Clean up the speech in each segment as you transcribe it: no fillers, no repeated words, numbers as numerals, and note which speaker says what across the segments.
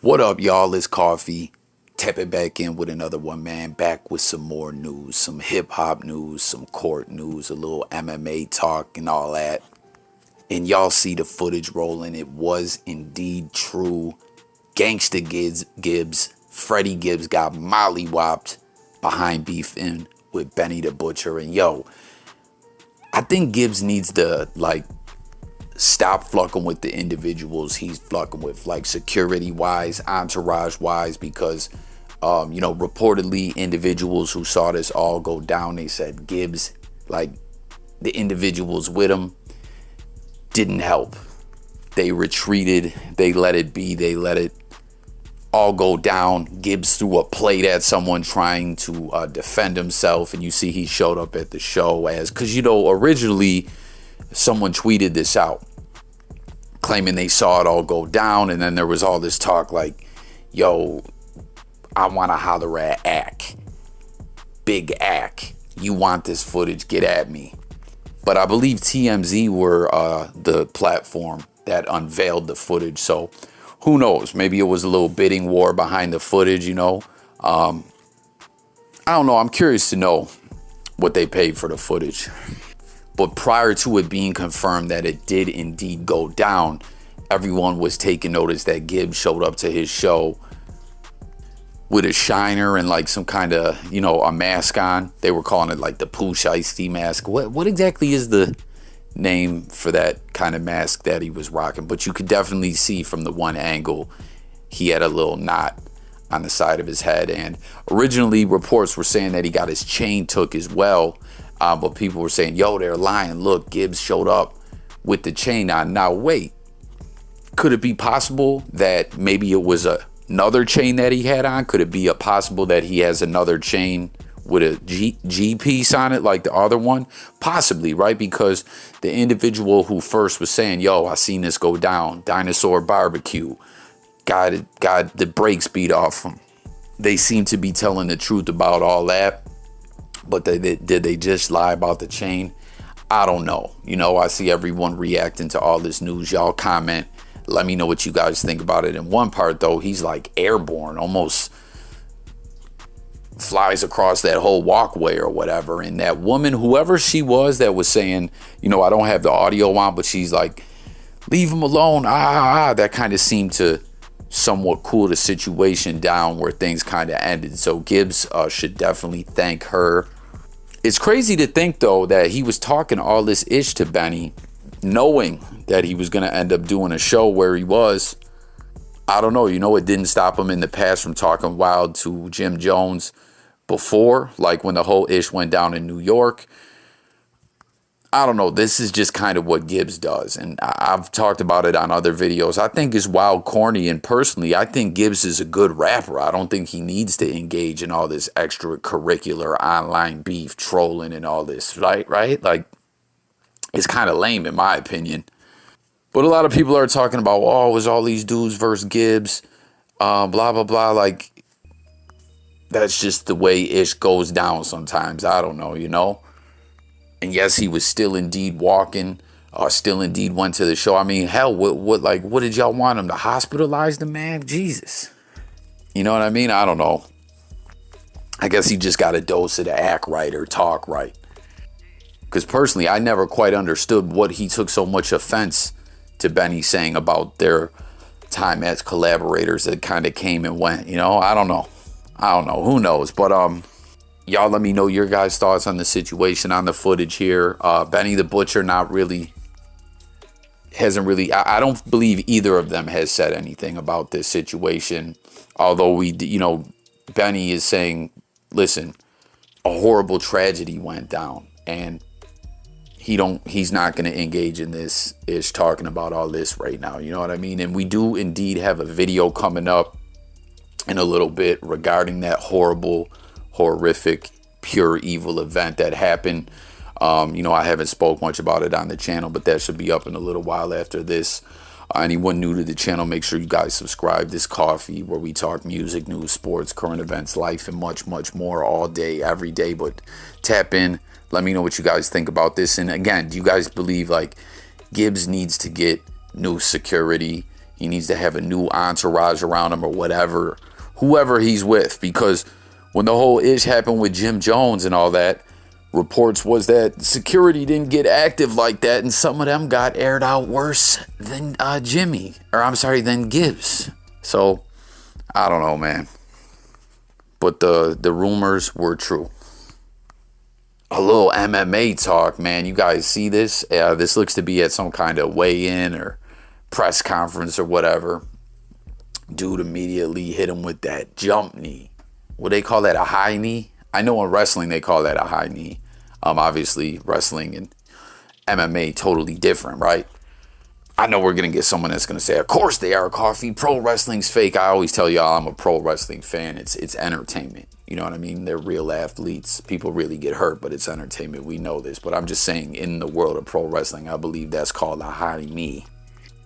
Speaker 1: What up, y'all? It's Coffee. Tap it back in with another one, man. Back with some more news, some hip hop news, some court news, a little MMA talk, and all that. And y'all see the footage rolling. It was indeed true. Gangsta Gibbs, Freddie Gibbs got mollywopped behind beefing with Benny the Butcher. And yo, I think Gibbs needs to stop fucking with the individuals he's fucking with, like security wise, entourage wise, because reportedly individuals who saw this all go down, they said Gibbs, like the individuals with him, didn't help. They retreated, they let it be, they let it all go down. Gibbs threw a plate at someone trying to defend himself, and you see he showed up at the show because originally someone tweeted this out claiming they saw it all go down, and then there was all this talk like, yo, I want to holler at Ak, Big Ak, you want this footage, get at me. But I believe TMZ were the platform that unveiled the footage, so who knows, maybe it was a little bidding war behind the footage. I don't know, I'm curious to know what they paid for the footage. But prior to it being confirmed that it did indeed go down, everyone was taking notice that Gibbs showed up to his show with a shiner and like some kind of, a mask on. They were calling it like the Pooh Shiesty mask. What exactly is the name for that kind of mask that he was rocking? But you could definitely see from the one angle he had a little knot on the side of his head. And originally reports were saying that he got his chain took as well. But people were saying, yo, they're lying. Look, Gibbs showed up with the chain on. Now, wait, could it be possible that maybe it was another chain that he had on? Could it be possible that he has another chain with a G piece on it like the other one? Possibly, right? Because the individual who first was saying, yo, I seen this go down, Dinosaur Barbecue, got the brakes beat off him. They seem to be telling the truth about all that. But did they just lie about the chain? I don't know. I see everyone reacting to all this news. Y'all comment. Let me know what you guys think about it. In one part, though, he's like airborne, almost flies across that whole walkway or whatever. And that woman, whoever she was that was saying, I don't have the audio on, but she's like, leave him alone. That kind of seemed to somewhat cool the situation down where things kind of ended. So Gibbs should definitely thank her. It's crazy to think, though, that he was talking all this ish to Benny, knowing that he was going to end up doing a show where he was. I don't know. It didn't stop him in the past from talking wild to Jim Jones before, like when the whole ish went down in New York. I don't know. This is just kind of what Gibbs does. And I've talked about it on other videos. I think it's wild corny. And personally, I think Gibbs is a good rapper. I don't think he needs to engage in all this extracurricular online beef, trolling and all this. Right? Like, it's kind of lame in my opinion. But a lot of people are talking about, oh, it was all these dudes versus Gibbs, blah, blah, blah. Like, that's just the way ish goes down sometimes. I don't know. And yes, he was still indeed walking, still indeed went to the show. I mean, hell, what did y'all want him to hospitalize the man? Jesus. You know what I mean? I don't know. I guess he just got a dose of the act right or talk right. Because personally, I never quite understood what he took so much offense to Benny saying about their time as collaborators that kind of came and went. I don't know. Who knows? But, y'all let me know your guys' thoughts on the situation, on the footage here. Benny the Butcher hasn't really, I don't believe either of them has said anything about this situation. Although Benny is saying, listen, a horrible tragedy went down and he's not going to engage in this ish talking about all this right now. You know what I mean? And we do indeed have a video coming up in a little bit regarding that horrific, pure evil event that happened. I haven't spoke much about it on the channel, but that should be up in a little while after this. Anyone new to the channel, make sure you guys subscribe. This Coffee, where we talk music, news, sports, current events, life, and much, much more all day, every day. But tap in. Let me know what you guys think about this. And again, do you guys believe like Gibbs needs to get new security? He needs to have a new entourage around him or whatever, whoever he's with. Because when the whole ish happened with Jim Jones and all that, reports was that security didn't get active like that, and some of them got aired out worse than than Gibbs. So, I don't know, man. But the rumors were true. A little MMA talk, man. You guys see this? This looks to be at some kind of weigh-in or press conference or whatever. Dude immediately hit him with that jump knee. Would they call that a high knee? I know in wrestling they call that a high knee. Obviously, wrestling and MMA totally different, right? I know we're going to get someone that's going to say, of course they are, Coffee. Pro wrestling's fake. I always tell y'all I'm a pro wrestling fan. It's entertainment. You know what I mean? They're real athletes. People really get hurt, but it's entertainment. We know this. But I'm just saying, in the world of pro wrestling, I believe that's called a high knee.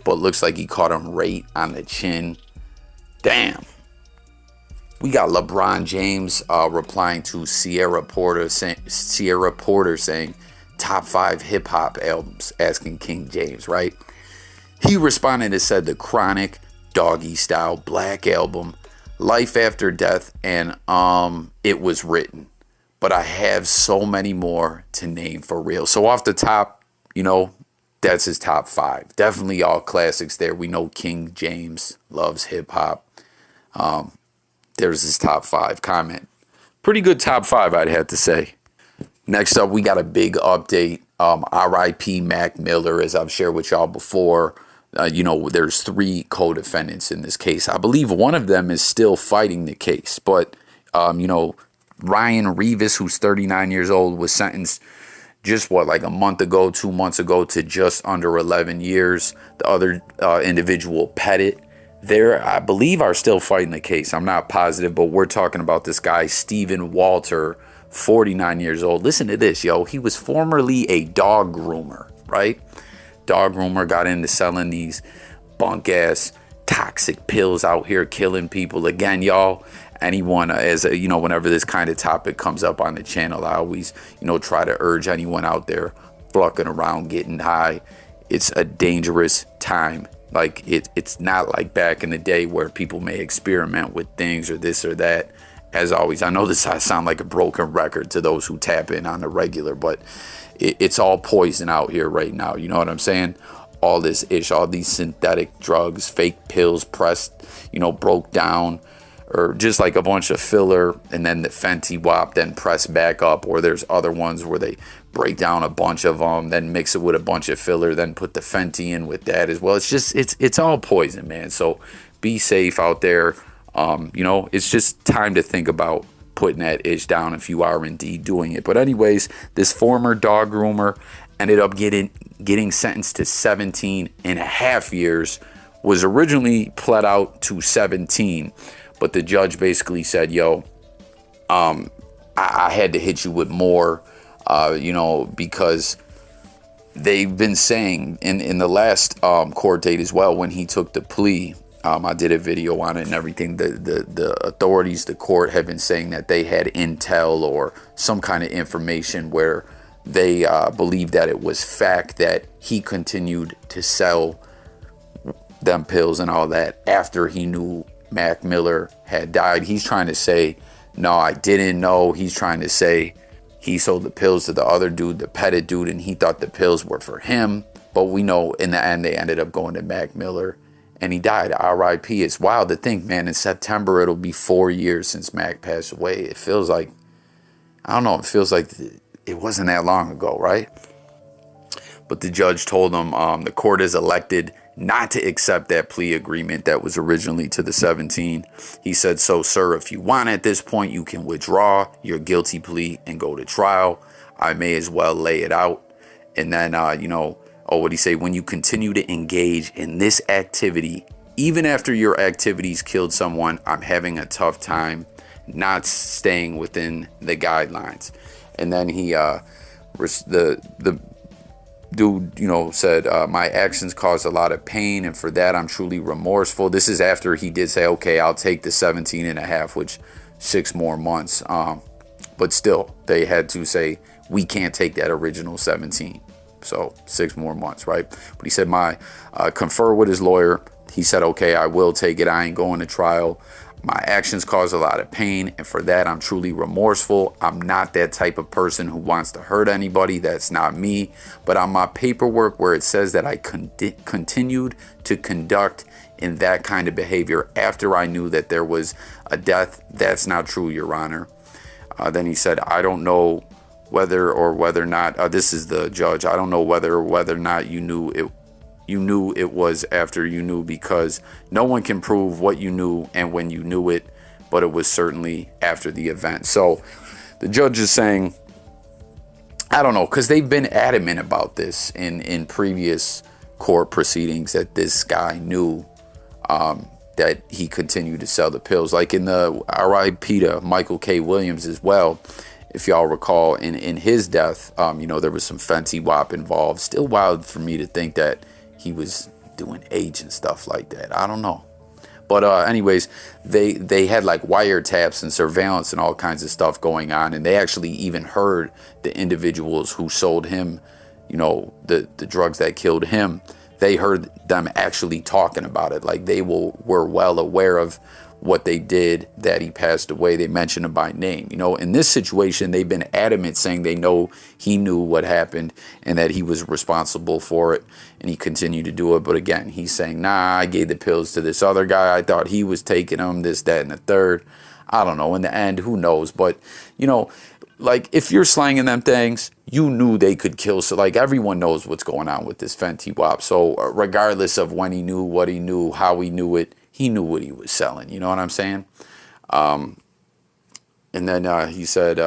Speaker 1: But looks like he caught him right on the chin. Damn. We got LeBron James replying to Sierra Porter saying top 5 hip hop albums, asking King James, right? He responded and said The Chronic, Doggy Style, Black Album, Life After Death, and It Was Written. But I have so many more to name for real. So off the top, that's his top 5. Definitely all classics there. We know King James loves hip hop. There's his top 5 comment. Pretty good top 5, I'd have to say. Next up, we got a big update. R.I.P. Mac Miller, as I've shared with y'all before. There's 3 co-defendants in this case. I believe one of them is still fighting the case. But, Ryan Rivas, who's 39 years old, was sentenced just like a month ago, 2 months ago, to just under 11 years. The other individual, Pettit, I believe, are still fighting the case. I'm not positive, but we're talking about this guy, Stephen Walter, 49 years old. Listen to this, yo. He was formerly a dog groomer, right? Dog groomer, got into selling these bunk-ass toxic pills out here, killing people. Again, y'all, anyone, whenever this kind of topic comes up on the channel, I always, try to urge anyone out there flunking around, getting high. It's a dangerous time. Like, it's not like back in the day where people may experiment with things or this or that. As always, I know this I sound like a broken record to those who tap in on the regular, but it's all poison out here right now. You know what I'm saying? All this ish, all these synthetic drugs, fake pills pressed, broke down, or just like a bunch of filler, and then the Fenty Wap then pressed back up. Or there's other ones where they break down a bunch of them, then mix it with a bunch of filler, then put the Fenty in with that as well. It's just, it's all poison, man. So be safe out there. It's just time to think about putting that ish down if you are indeed doing it. But anyways, this former dog groomer ended up getting sentenced to 17 and a half years, was originally pled out to 17. But the judge basically said, I had to hit you with more, because they've been saying in the last court date as well, when he took the plea, I did a video on it and everything. The authorities, the court, have been saying that they had intel or some kind of information where they believed that it was fact that he continued to sell them pills and all that after he knew Mac Miller had died. He's trying to say, no, I didn't know. He's trying to say he sold the pills to the other dude, the Pettit dude, and he thought the pills were for him. But we know in the end they ended up going to Mac Miller. And he died. R.I.P. It's wild to think, man. In September, it'll be 4 years since Mac passed away. It feels like, I don't know, it feels like it wasn't that long ago, right? But the judge told him the court is elected not to accept that plea agreement that was originally to the 17. He said, so, sir, if you want at this point, you can withdraw your guilty plea and go to trial. I may as well lay it out. And then, what he say? When you continue to engage in this activity, even after your activities killed someone, I'm having a tough time not staying within the guidelines. And then he, the dude, said, my actions caused a lot of pain, and for that I'm truly remorseful. This is after he did say, okay, I'll take the 17 and a half, which 6 more months. But still, they had to say, we can't take that original 17. So 6 more months, right? But he said, confer with his lawyer. He said, okay, I will take it. I ain't going to trial. My actions cause a lot of pain, and for that, I'm truly remorseful. I'm not that type of person who wants to hurt anybody. That's not me. But on my paperwork where it says that I continued to conduct in that kind of behavior after I knew that there was a death, that's not true, Your Honor. Then he said, I don't know whether or not, this is the judge, I don't know whether or not you knew it was after you knew, because no one can prove what you knew and when you knew it, but it was certainly after the event. So the judge is saying, I don't know, because they've been adamant about this in previous court proceedings, that this guy knew that he continued to sell the pills. Like in the RIP to Michael K. Williams as well, if y'all recall, in his death, there was some Fenty Wap involved. Still wild for me to think that he was doing age and stuff like that. I don't know. But anyways, they had like wiretaps and surveillance and all kinds of stuff going on. And they actually even heard the individuals who sold him, the drugs that killed him. They heard them actually talking about it. Like they were well aware of what they did, that he passed away. They mentioned him by name. In this situation, they've been adamant saying they know he knew what happened and that he was responsible for it, and he continued to do it. But again, he's saying, nah, I gave the pills to this other guy. I thought he was taking them, this, that, and the third. I don't know. In the end, who knows? But, like if you're slanging them things, you knew they could kill. So like everyone knows what's going on with this Fenty Wap. So regardless of when he knew, what he knew, how he knew it, he knew what he was selling. You know what I'm saying? And then he said,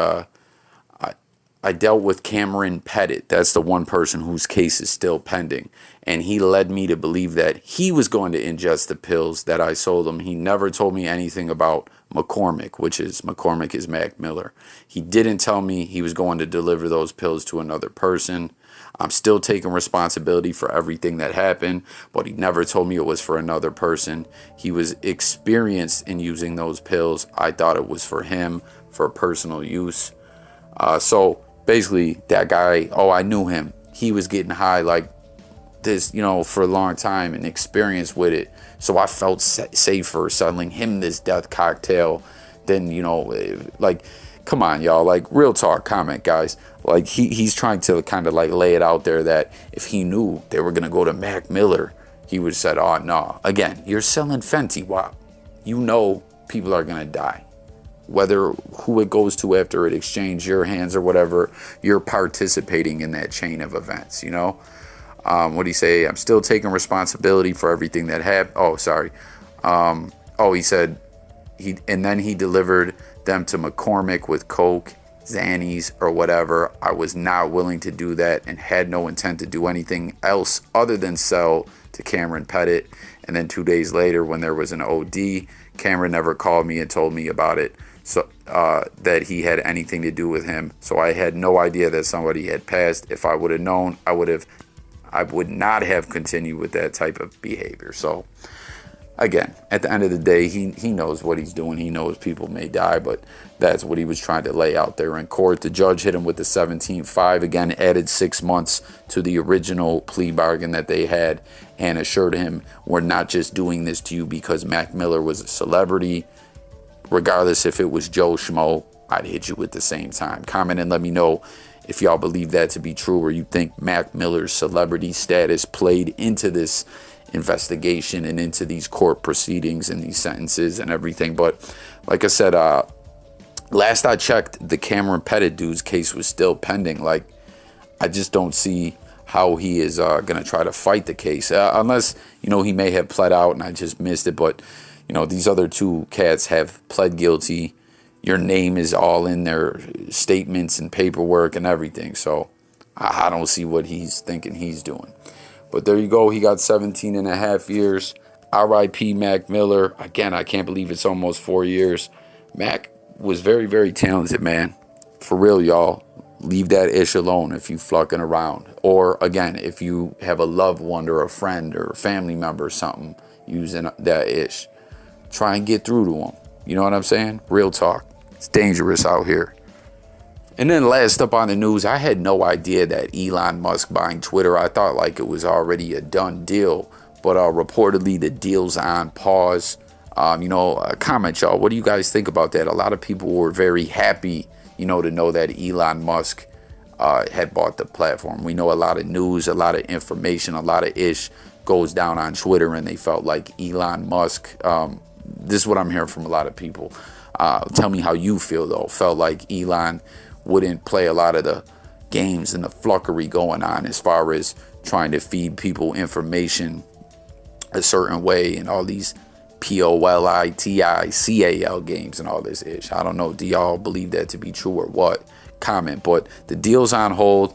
Speaker 1: I dealt with Cameron Pettit. That's the one person whose case is still pending. And he led me to believe that he was going to ingest the pills that I sold him. He never told me anything about McCormick is Mac Miller. He didn't tell me he was going to deliver those pills to another person. I'm still taking responsibility for everything that happened, but he never told me it was for another person. He was experienced in using those pills. I thought it was for him, for personal use. So basically that guy, I knew him. He was getting high like this, for a long time and experienced with it. So I felt safer selling him this death cocktail than, like, come on, y'all. Like, real talk, comment, guys. Like, he's trying to kind of like lay it out there that if he knew they were going to go to Mac Miller, he would have said, oh, no. Again, you're selling Fenty Wap. People are going to die. Whether who it goes to after it exchanged your hands or whatever, you're participating in that chain of events, What do you say? I'm still taking responsibility for everything that happened. Oh, sorry. He said then he delivered them to McCormick with Coke, Xannies, or whatever. I was not willing to do that and had no intent to do anything else other than sell to Cameron Pettit. And then 2 days later, when there was an OD, Cameron never called me and told me about it. So that he had anything to do with him. So I had no idea that somebody had passed. If I would have known, I would not have continued with that type of behavior. So again, at the end of the day, he knows what he's doing. He knows people may die, but that's what he was trying to lay out there in court. The judge hit him with the 17-5, again, added 6 months to the original plea bargain that they had, and assured him, we're not just doing this to you because Mac Miller was a celebrity. Regardless if it was Joe Schmo, I'd hit you at the same time. Comment and let me know if y'all believe that to be true, or you think Mac Miller's celebrity status played into this investigation and into these court proceedings and these sentences and everything. But like I said, last I checked, the Cameron Pettit dude's case was still pending. Like, I just don't see how he is going to try to fight the case, unless, he may have pled out and I just missed it. But these other two cats have pled guilty. Your name is all in their statements and paperwork and everything. So I don't see what he's thinking he's doing. But there you go. He got 17 and a half years. R.I.P. Mac Miller. Again, I can't believe it's almost 4 years. Mac was very, very talented, man. For real, y'all. Leave that ish alone if you flucking around. Or, again, if you have a loved one or a friend or a family member or something using that ish, try and get through to them. You know what I'm saying? Real talk. It's dangerous out here. And then last up on the news, I had no idea that Elon Musk buying Twitter. I thought like it was already a done deal. But reportedly the deal's on pause. Comment, y'all. What do you guys think about that? A lot of people were very happy, to know that Elon Musk had bought the platform. We know a lot of news, a lot of information, a lot of ish goes down on Twitter, and they felt like Elon Musk, this is what I'm hearing from a lot of people. Tell me how you feel, though. Felt like Elon wouldn't play a lot of the games and the flunkery going on as far as trying to feed people information a certain way and all these POLITICAL games and all this ish. I don't know. Do y'all believe that to be true or what? Comment. But the deal's on hold.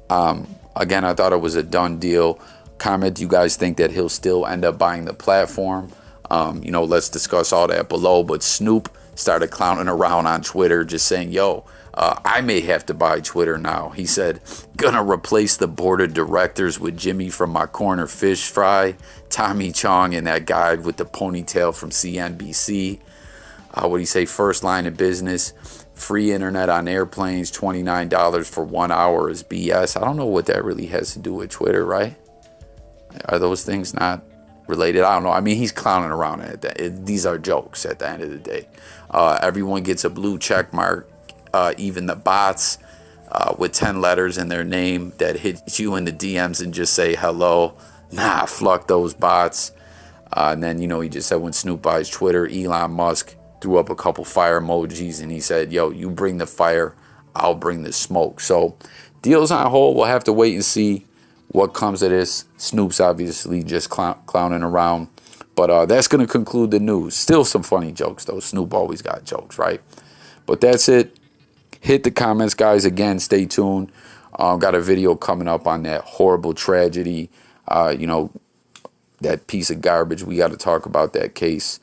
Speaker 1: Again, I thought it was a done deal. Comment, do you guys think that he'll still end up buying the platform? Let's discuss all that below. But Snoop started clowning around on Twitter, just saying, yo, I may have to buy Twitter now. He said, gonna replace the board of directors with Jimmy from My Corner Fish Fry, Tommy Chong, and that guy with the ponytail from CNBC. What do you say? First line of business, free internet on airplanes, $29 for 1 hour is BS. I don't know what that really has to do with Twitter, right? Are those things not related? I don't know. I mean, he's clowning around at that. These are jokes at the end of the day. Everyone gets a blue check mark. Even the bots with 10 letters in their name that hit you in the DMs and just say hello. Nah, fuck those bots. And then, he just said when Snoop buys Twitter, Elon Musk threw up a couple fire emojis and he said, yo, you bring the fire, I'll bring the smoke. So deal's on hold. We'll have to wait and see what comes of this. Snoop's obviously just clowning around. But that's going to conclude the news. Still some funny jokes, though. Snoop always got jokes, right? But that's it. Hit the comments, guys. Again, stay tuned. Got a video coming up on that horrible tragedy. That piece of garbage. We got to talk about that case.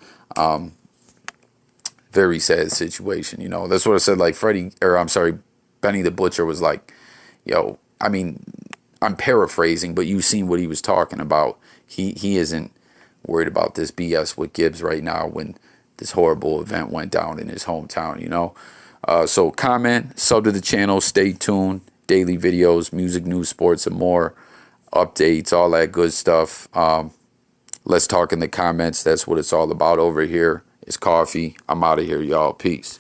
Speaker 1: Very sad situation. That's what I said. Like Benny the Butcher was like, yo, I mean, I'm paraphrasing, but you've seen what he was talking about. He isn't worried about this BS with Gibbs right now when this horrible event went down in his hometown, So comment, sub to the channel, stay tuned. Daily videos, music, news, sports, and more. Updates, all that good stuff. Let's talk in the comments. That's what it's all about over here. It's coffee. I'm out of here, y'all. Peace.